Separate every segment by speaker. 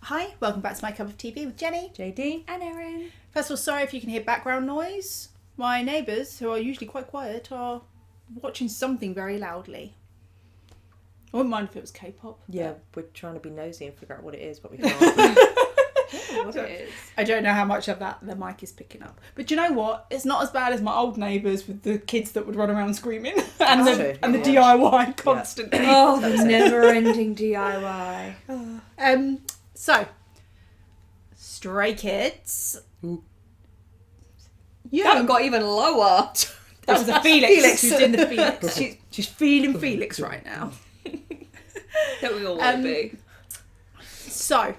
Speaker 1: Hi, welcome back to My Cup of TV with Jenny,
Speaker 2: JD
Speaker 3: and Erin.
Speaker 1: First of all, sorry if you can hear background noise. My neighbours, who are usually quite quiet, are watching something very loudly. I wouldn't mind if it was K-pop.
Speaker 2: Yeah, we're trying to be nosy and figure out what it is, but we can't.
Speaker 3: What it is.
Speaker 1: I don't know how much of that the mic is picking up. But do you know what? It's not as bad as my old neighbours with the kids that would run around screaming and the DIY constantly.
Speaker 3: Oh, the never-ending DIY.
Speaker 1: So, Stray Kids.
Speaker 2: Ooh.
Speaker 1: You
Speaker 3: That got even lower.
Speaker 1: That was a Felix who's doing the Felix. She's feeling Felix right now.
Speaker 3: That we all want to be.
Speaker 1: So,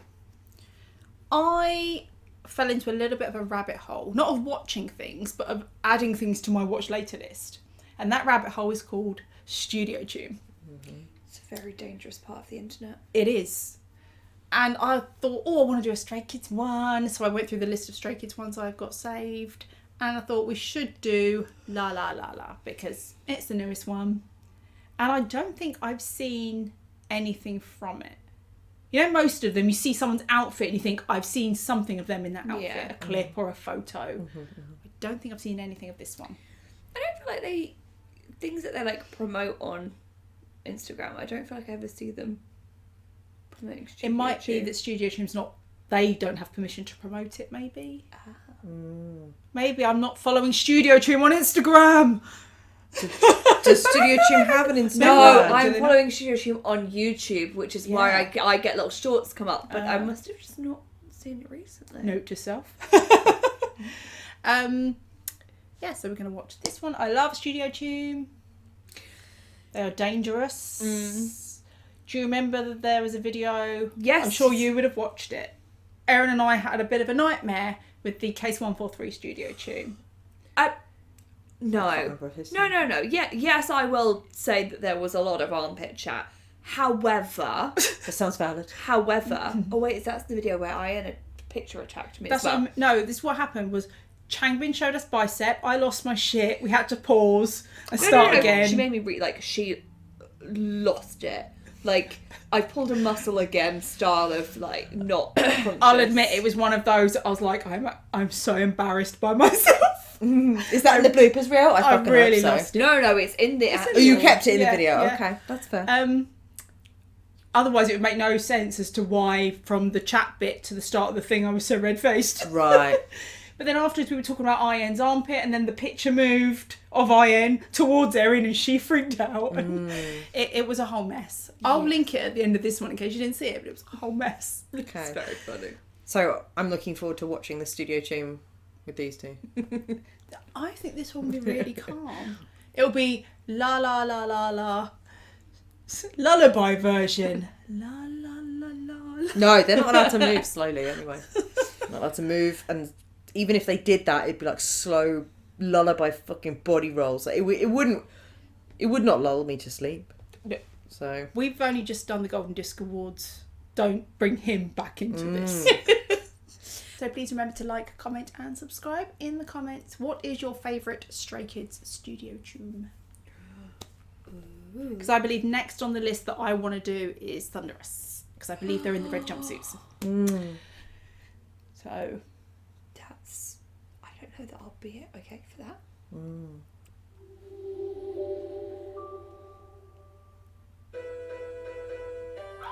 Speaker 1: I fell into a little bit of a rabbit hole, not of watching things, but of adding things to my watch later list. And that rabbit hole is called Studio Choom.
Speaker 2: Mm-hmm.
Speaker 3: It's a very dangerous part of the internet.
Speaker 1: It is. And I thought, I want to do a Stray Kids one. So I went through the list of Stray Kids ones I've got saved. And I thought we should do LALALALA because it's the newest one. And I don't think I've seen anything from it. You know, most of them, you see someone's outfit and you think, I've seen something of them in that outfit.
Speaker 3: Yeah.
Speaker 1: A clip or a photo. I don't think I've seen anything of this one.
Speaker 3: I don't feel like things that they like promote on Instagram, I don't feel like I ever see them promoting Studio
Speaker 1: It might be
Speaker 3: Choom.
Speaker 1: that Studio Choom's not, they don't have permission to promote it, maybe. Maybe I'm not following Studio Choom on Instagram.
Speaker 2: Does Studio Choom have an Instagram?
Speaker 3: No, I'm following Studio Choom on YouTube, which is why
Speaker 1: Yeah.
Speaker 3: I get little shorts come up, but I must have just not seen it recently.
Speaker 1: Note to self. So we're going to watch this one. I love Studio Choom. They are dangerous. Do you remember that there was a video?
Speaker 3: Yes.
Speaker 1: I'm sure you would have watched it. Erin and I had a bit of a nightmare with the Case 143 Studio Choom.
Speaker 3: No. No. Yeah, yes, I will say that there was a lot of armpit chat. However...
Speaker 2: That sounds valid.
Speaker 3: oh wait, that's the video where a picture attacked me as well.
Speaker 1: What happened was Changbin showed us bicep. I lost my shit. We had to pause and start again.
Speaker 3: She made me she lost it. Like, I pulled a muscle again style of, like, not conscious.
Speaker 1: I'll admit it was one of those. I was like, I'm so embarrassed by myself.
Speaker 2: Is that in the bloopers reel? I
Speaker 1: really
Speaker 2: hope so.
Speaker 1: lost it.
Speaker 3: No, it's in the actual...
Speaker 2: Oh, you kept it in
Speaker 1: Yeah,
Speaker 2: the video.
Speaker 1: yeah.
Speaker 2: Okay, that's fair.
Speaker 1: Otherwise, it would make no sense as to why, from the chat bit to the start of the thing, I was so red-faced.
Speaker 2: Right.
Speaker 1: But then afterwards, we were talking about Iyen's armpit, and then the picture moved of Iyen towards Erin, and she freaked out. It was a whole mess. I'll link it at the end of this one in case you didn't see it, but it was a whole mess.
Speaker 2: Okay.
Speaker 3: It's very funny.
Speaker 2: So I'm looking forward to watching the Studio Choom with these two.
Speaker 1: I think this one will be really calm. It'll be la la la la la, lullaby version. La la la la.
Speaker 2: No, they're not allowed to move slowly anyway. Not allowed to move, and even if they did that, it'd be like slow lullaby fucking body rolls. Like, it would not lull me to sleep.
Speaker 1: No.
Speaker 2: So
Speaker 1: We've only just done the Golden Disc Awards. Don't bring him back into this. So please remember to like, comment and subscribe in the comments. What is your favourite Stray Kids Studio Choom? Because I believe next on the list that I want to do is Thunderous. Because I believe they're in the red jumpsuits. So...
Speaker 3: I don't know that I'll be okay for that.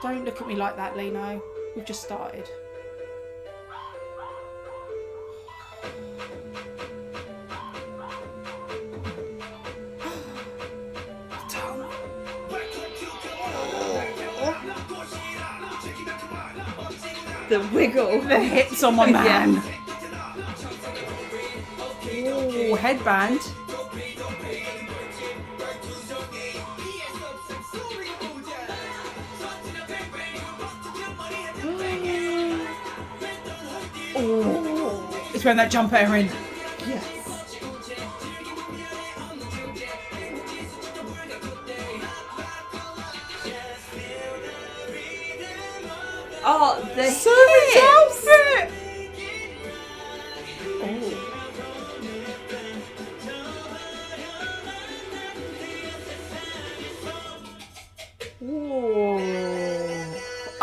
Speaker 1: Don't look at me like that, Lino. We've just started.
Speaker 3: The wiggle.
Speaker 1: The hips on my man.
Speaker 3: Yeah.
Speaker 1: Ooh, headband. Oh, it's when that jumper in.
Speaker 2: yes.
Speaker 3: Oh, the
Speaker 1: Someone's
Speaker 3: hips.
Speaker 1: outfit. Oh.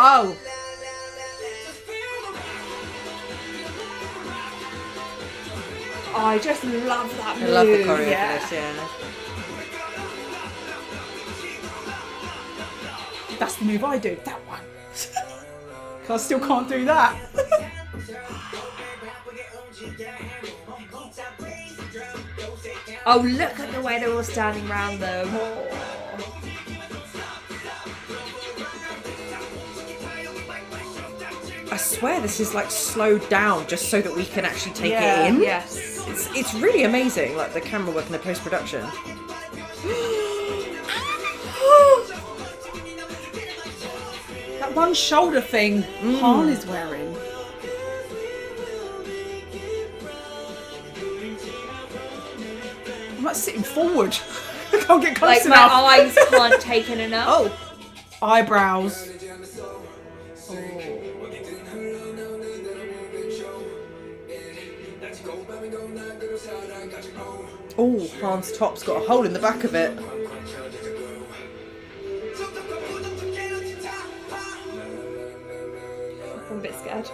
Speaker 1: Oh.
Speaker 3: I just love that
Speaker 2: I
Speaker 3: move.
Speaker 2: love the choreo
Speaker 1: yeah.
Speaker 2: for this, yeah.
Speaker 1: That's the move I do. That one. 'Cause I still can't do that.
Speaker 3: Oh, look at the way they're all standing around them.
Speaker 2: I swear this is like slowed down just so that we can actually take
Speaker 1: Yeah.
Speaker 2: it in.
Speaker 3: Yes.
Speaker 2: It's really amazing, like the camera work and the post-production.
Speaker 1: That one shoulder thing Han is wearing. I'm like sitting forward. I can't get close
Speaker 3: Like my
Speaker 1: enough.
Speaker 3: eyes can't take in enough.
Speaker 1: Oh, eyebrows.
Speaker 2: Oh, Han's top's got a hole in the back of it.
Speaker 3: I'm a bit scared.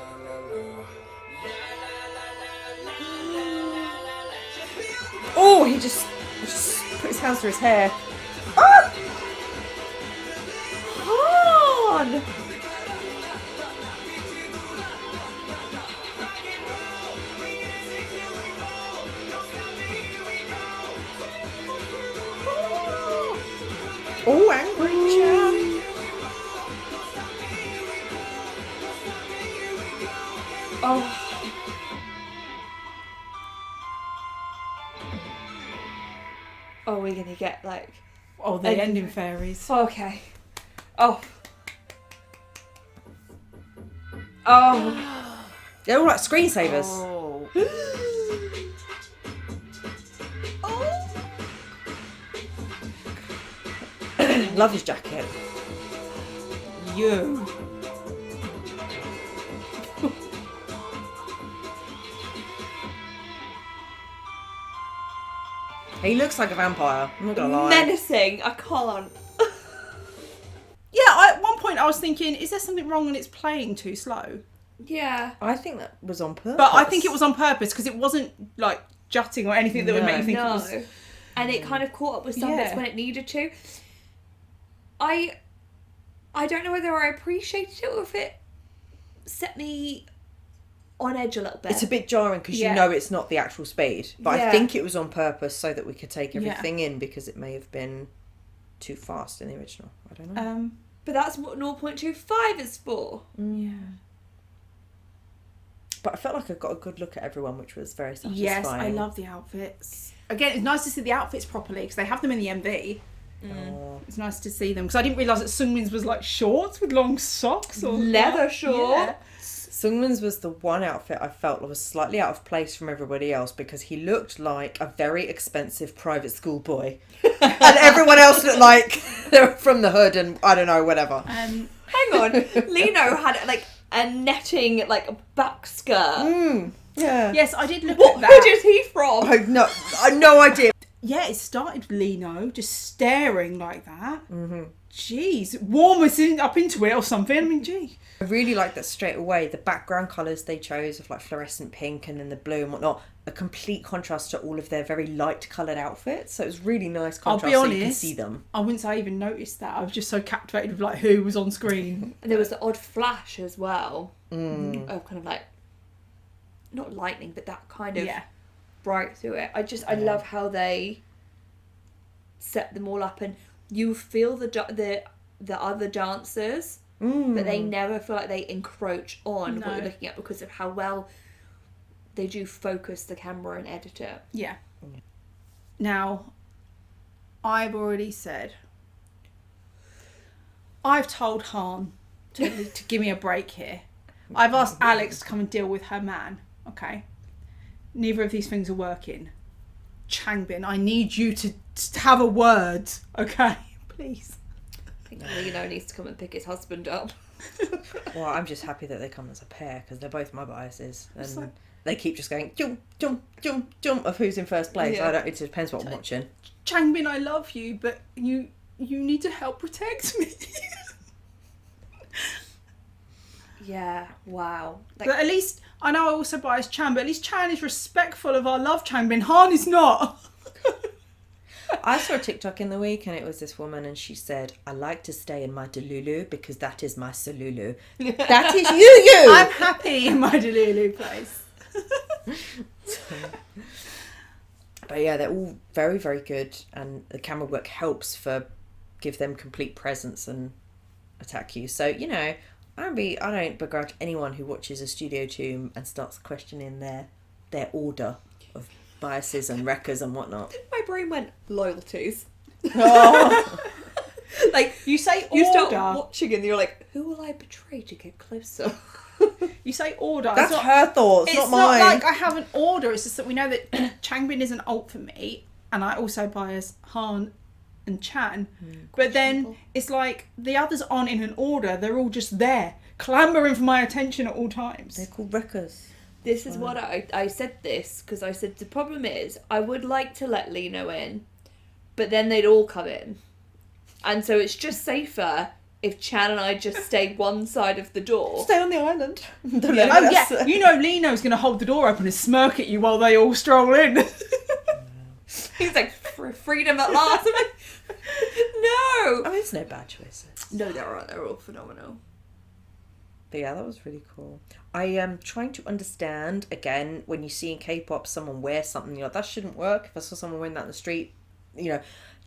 Speaker 2: Oh, he just put his hands through his hair. Ah!
Speaker 3: Han!
Speaker 2: Oh, angry Chan.
Speaker 3: Oh. Oh, we're gonna get like.
Speaker 1: Oh, the ending fairies.
Speaker 3: Okay. Oh. Oh.
Speaker 2: They're all like screensavers.
Speaker 1: Oh.
Speaker 2: Love his jacket.
Speaker 1: You.
Speaker 2: He looks like a vampire. I'm not gonna lie.
Speaker 3: Menacing. I can't.
Speaker 1: Yeah, at one point I was thinking, is there something wrong and it's playing too slow?
Speaker 3: Yeah.
Speaker 2: I think that was on purpose.
Speaker 1: But I think it was on purpose because it wasn't like jutting or anything that would make you think it
Speaker 3: No.
Speaker 1: was.
Speaker 3: And it kind of caught up with some bits
Speaker 1: Yeah.
Speaker 3: when it needed to. I don't know whether I appreciated it or if it set me on edge a little bit.
Speaker 2: It's a bit jarring because
Speaker 1: Yeah.
Speaker 2: you know it's not the actual speed. But
Speaker 3: Yeah.
Speaker 2: I think it was on purpose so that we could take
Speaker 1: Yeah.
Speaker 2: everything in because it may have been too fast in the original. I don't know.
Speaker 3: But that's what 0.25 is for.
Speaker 1: Yeah.
Speaker 2: But I felt like I got a good look at everyone, which was very satisfying.
Speaker 1: Yes, I love the outfits. Again, it's nice to see the outfits properly because they have them in the MV.
Speaker 2: Oh.
Speaker 1: It's nice to see them because I didn't realise that Sungmin's was like shorts with long socks or
Speaker 3: Leather shorts.
Speaker 1: Yeah.
Speaker 2: Sungman's was the one outfit I felt was slightly out of place from everybody else because he looked like a very expensive private school boy. And everyone else looked like they were from the hood and I don't know, whatever.
Speaker 3: Hang on. Lino had like a netting like a back skirt.
Speaker 2: Yeah.
Speaker 1: Yes, I did look
Speaker 3: What
Speaker 1: at that.
Speaker 3: hood is he from?
Speaker 2: I had no idea.
Speaker 1: Yeah, it started with Lino just staring like that. Mm-hmm. Jeez, warm us up into it or something. I mean, gee.
Speaker 2: I really liked that straight away. The background colours they chose of like fluorescent pink and then the blue and whatnot, a complete contrast to all of their very light coloured outfits. So it was really nice
Speaker 1: I'll
Speaker 2: contrast
Speaker 1: be
Speaker 2: so
Speaker 1: honest,
Speaker 2: you can see them.
Speaker 1: I wouldn't say I even noticed that. I was just so captivated with like who was on screen.
Speaker 3: And there was the odd flash as well. Of kind of like, not lightning, but that kind of
Speaker 1: Yeah.
Speaker 3: bright through it. I love how they set them all up and you feel the other dancers, but they never feel like they encroach on what
Speaker 1: No.
Speaker 3: you're looking at because of how well they do focus the camera and edit it.
Speaker 1: Yeah. Now, I've already said, I've told Han to give me a break here. I've asked Alex to come and deal with her man. Okay. Neither of these things are working. Changbin, I need you to have a word. Okay, please.
Speaker 3: I think Lino needs to come and pick his husband up.
Speaker 2: Well, I'm just happy that they come as a pair because they're both my biases. And
Speaker 1: It's like-
Speaker 2: they keep just going, jump, jump, jump, jump of who's in first place.
Speaker 3: Yeah.
Speaker 2: It depends what I'm watching.
Speaker 1: Changbin, I love you, but you need to help protect me.
Speaker 3: Yeah, wow. Like,
Speaker 1: But at least, I know I also bias Chan, but at least Chan is respectful of our love Changbin. Han is not.
Speaker 2: I saw a TikTok in the week and it was this woman and she said, I like to stay in my Delulu because that is my Salulu. That is you!
Speaker 1: I'm happy in my Delulu place.
Speaker 2: But yeah, they're all very, very good and the camera work helps for give them complete presence and attack you. So, you know, I don't begrudge anyone who watches a Studio Choom and starts questioning their order of biases and wreckers and whatnot.
Speaker 3: my brain went, loyalties.
Speaker 2: Oh.
Speaker 3: Like,
Speaker 1: You say
Speaker 3: you start
Speaker 1: order.
Speaker 3: watching and you're like, who will I betray to get closer?
Speaker 1: You say order.
Speaker 2: That's
Speaker 1: It's not-
Speaker 2: her thoughts,
Speaker 1: It's
Speaker 2: not
Speaker 1: not
Speaker 2: mine.
Speaker 1: like I have an order. It's just that we know that Changbin is an alt for me, and I also bias Han and Chan. But then it's like the others aren't in an order. They're all just there, clamouring for my attention at all times.
Speaker 2: They're called wreckers.
Speaker 3: This is what I said this because I said the problem is I would like to let Lino in, but then they'd all come in. And so it's just safer if Chan and I just stay one side of the door.
Speaker 2: Stay on the island. Don't
Speaker 1: Yeah.
Speaker 2: let
Speaker 1: Oh
Speaker 2: us-
Speaker 1: yeah, you know Lino's going to hold the door open and smirk at you while they all stroll in.
Speaker 3: He's like, freedom at last. I'm like, no.
Speaker 2: I mean, it's no bad choices.
Speaker 3: No, they're all phenomenal.
Speaker 2: But yeah, that was really cool. I am trying to understand, again, when you see in K-pop someone wear something, you're like, that shouldn't work. If I saw someone wearing that in the street, you know,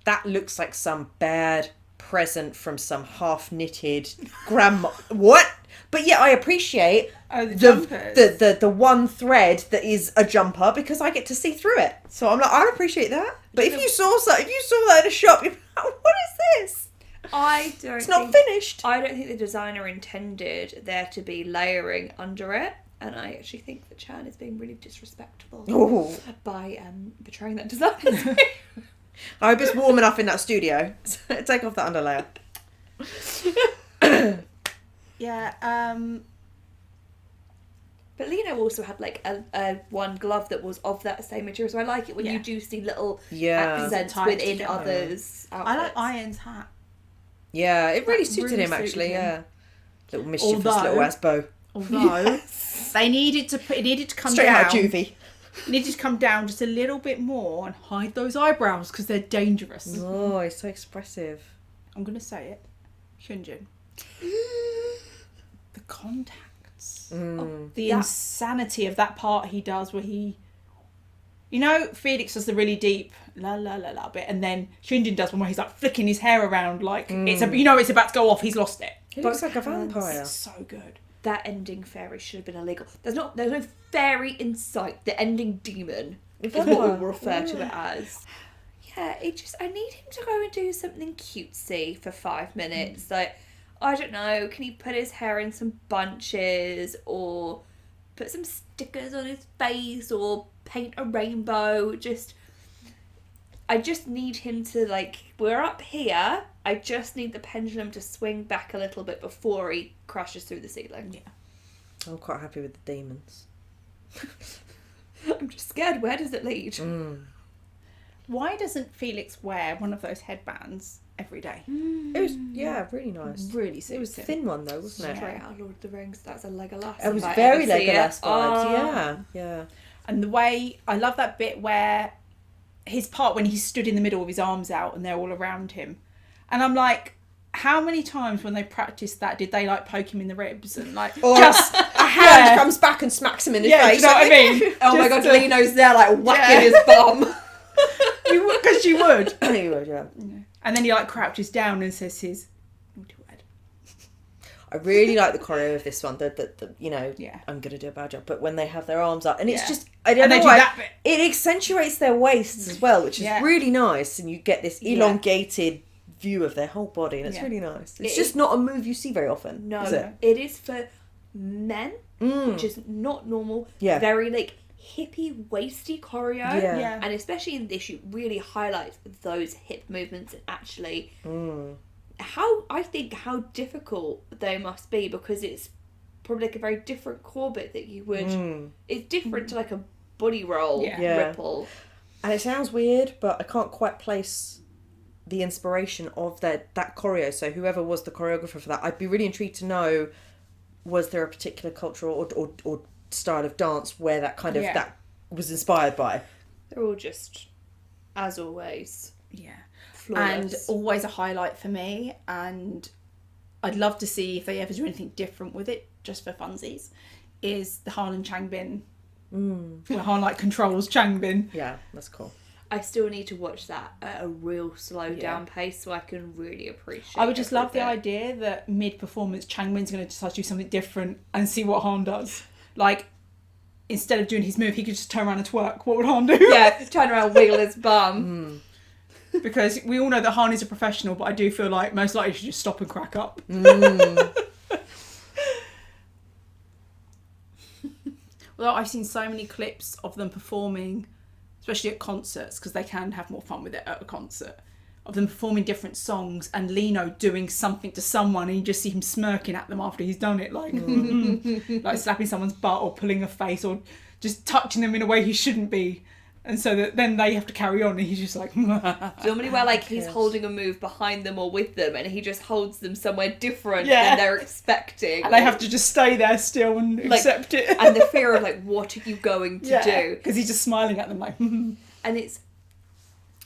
Speaker 2: that looks like some bad present from some half-knitted grandma. What? But yeah, I appreciate
Speaker 1: Oh, the jumpers.
Speaker 2: the one thread that is a jumper because I get to see through it. So I'm like, I appreciate that. But if you saw that in a shop, you're like, what is this? It's not finished.
Speaker 3: I don't think the designer intended there to be layering under it, and I actually think that Chan is being really disrespectful
Speaker 2: Oh.
Speaker 3: by betraying that design.
Speaker 2: I hope it's warm enough in that studio. Take off that underlayer.
Speaker 1: Yeah.
Speaker 3: But Lino also had like a one glove that was of that same material, so I like it when
Speaker 1: Yeah.
Speaker 3: you do see little
Speaker 2: Yeah.
Speaker 3: accents
Speaker 1: Tied
Speaker 3: within
Speaker 1: together.
Speaker 3: others' outfits.
Speaker 1: I like Iron's hat.
Speaker 2: Yeah, it really
Speaker 1: That
Speaker 2: suited
Speaker 1: really
Speaker 2: him actually,
Speaker 1: suited him.
Speaker 2: yeah. Little mischievous
Speaker 1: Although-
Speaker 2: little asbo.
Speaker 1: Although they needed to put, it needed to come
Speaker 2: Straight
Speaker 1: down.
Speaker 2: out of juvie.
Speaker 1: It needed to come down just a little bit more and hide those eyebrows because they're dangerous.
Speaker 2: Oh, he's so expressive.
Speaker 1: I'm gonna say it, Hyunjin. The contacts. The insanity of that part he does where he... You know, Felix does the really deep la la la la bit, and then Hyunjin does one where he's like flicking his hair around like it's it's about to go off. He's lost it.
Speaker 2: He looks like a vampire.
Speaker 1: It's so good.
Speaker 3: That ending fairy should have been illegal. There's no fairy in sight. The ending demon is what we will refer to it as. Yeah, I need him to go and do something cutesy for 5 minutes. Like, I don't know, can he put his hair in some bunches or put some stickers on his face or paint a rainbow? I just need him to, like, we're up here. I just need the pendulum to swing back a little bit before he crashes through the ceiling.
Speaker 1: Yeah.
Speaker 2: I'm quite happy with the demons.
Speaker 3: I'm just scared. Where does it lead?
Speaker 1: Why doesn't Felix wear one of those headbands every day?
Speaker 2: It was, really nice.
Speaker 1: Really
Speaker 2: It was a thin one though, wasn't it?
Speaker 3: Straight out of Lord of the Rings. That's a Legolas.
Speaker 2: It was
Speaker 3: if I
Speaker 2: very
Speaker 3: ever see it.
Speaker 2: Legolas vibes,
Speaker 3: Oh.
Speaker 2: yeah.
Speaker 1: And the way I love that bit where his part when he stood in the middle with his arms out and they're all around him, and I'm like, how many times when they practiced that did they like poke him in the ribs and like
Speaker 2: Or
Speaker 1: just
Speaker 2: a hand comes back and smacks him in his
Speaker 1: yeah, do
Speaker 2: face.
Speaker 1: you know what I mean?
Speaker 3: Oh my god,
Speaker 1: Just to-
Speaker 3: Lino's there like whacking
Speaker 1: Yeah.
Speaker 3: his bum.
Speaker 1: You would, because you would.
Speaker 2: He would, yeah.
Speaker 1: And then he like crouches down and says his naughty word.
Speaker 2: I really like the choreo of this one. The
Speaker 1: Yeah.
Speaker 2: I'm gonna do a bad job. But when they have their arms up, and it's
Speaker 1: Yeah.
Speaker 2: just I don't
Speaker 1: And they
Speaker 2: know
Speaker 1: do
Speaker 2: why
Speaker 1: that bit.
Speaker 2: it accentuates their waists as well, which is
Speaker 1: Yeah.
Speaker 2: really nice, and you get this elongated view of their whole body, and it's
Speaker 1: Yeah.
Speaker 2: really nice. It's
Speaker 3: It
Speaker 2: just
Speaker 3: is-
Speaker 2: not a move you see very often.
Speaker 3: No,
Speaker 2: is it?
Speaker 3: it is for men,
Speaker 2: Mm.
Speaker 3: which is not normal.
Speaker 2: Yeah.
Speaker 3: Very like hippie waisty choreo.
Speaker 2: Yeah.
Speaker 1: Yeah.
Speaker 3: And especially in this, it really highlights those hip movements and actually how difficult they must be, because it's probably like a very different core bit that you would. It's different to like a body roll
Speaker 1: Yeah.
Speaker 3: ripple.
Speaker 2: And it sounds weird, but I can't quite place the inspiration of that choreo. So whoever was the choreographer for that, I'd be really intrigued to know was there a particular culture or style of dance where that kind of
Speaker 1: Yeah.
Speaker 2: that was inspired by?
Speaker 3: They're all just, as always,
Speaker 1: Yeah.
Speaker 3: flawless.
Speaker 1: And always a highlight for me. And I'd love to see if they ever do anything different with it, just for funsies, is the Han and Changbin. Where Han like controls Changbin.
Speaker 2: Yeah, that's cool.
Speaker 3: I still need to watch that at a real slow down pace so I can really appreciate
Speaker 1: I would just love the
Speaker 3: everything.
Speaker 1: idea that mid-performance Changbin's going to decide to do something different and see what Han does. Like, instead of doing his move, he could just turn around and twerk. What would Han do?
Speaker 3: Yeah, turn around, wiggle his bum.
Speaker 1: Because we all know that Han is a professional, but I do feel like most likely he should just stop and crack up. Although I've seen so many clips of them performing, especially at concerts, because they can have more fun with it at a concert, of them performing different songs and Lino doing something to someone and you just see him smirking at them after he's done it, like like slapping someone's butt or pulling a face or just touching them in a way he shouldn't be. And so that then they have to carry on and he's just like...
Speaker 3: Normally where like he's holding a move behind them or with them and he just holds them somewhere different than they're expecting.
Speaker 1: And they have to just stay there still and accept it.
Speaker 3: And the fear of like, what are you going to do?
Speaker 1: Because he's just smiling at them like...
Speaker 3: And it's,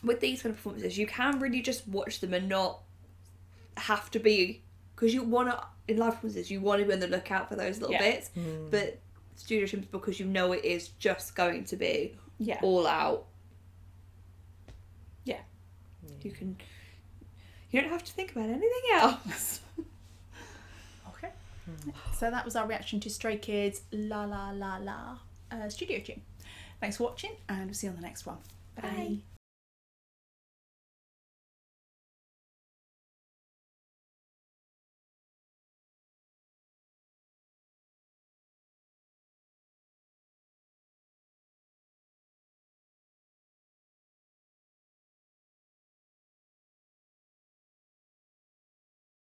Speaker 3: with these kind of performances, you can really just watch them and not have to be, because you want to, in live performances, you want to be on the lookout for those little bits. But Studio Choom, because you know it is just going to be all out.
Speaker 1: Yeah.
Speaker 3: You don't have to think about anything else.
Speaker 1: Okay. So that was our reaction to Stray Kids La La La La Studio Choom. Thanks for watching and we'll see you on the next one. Bye.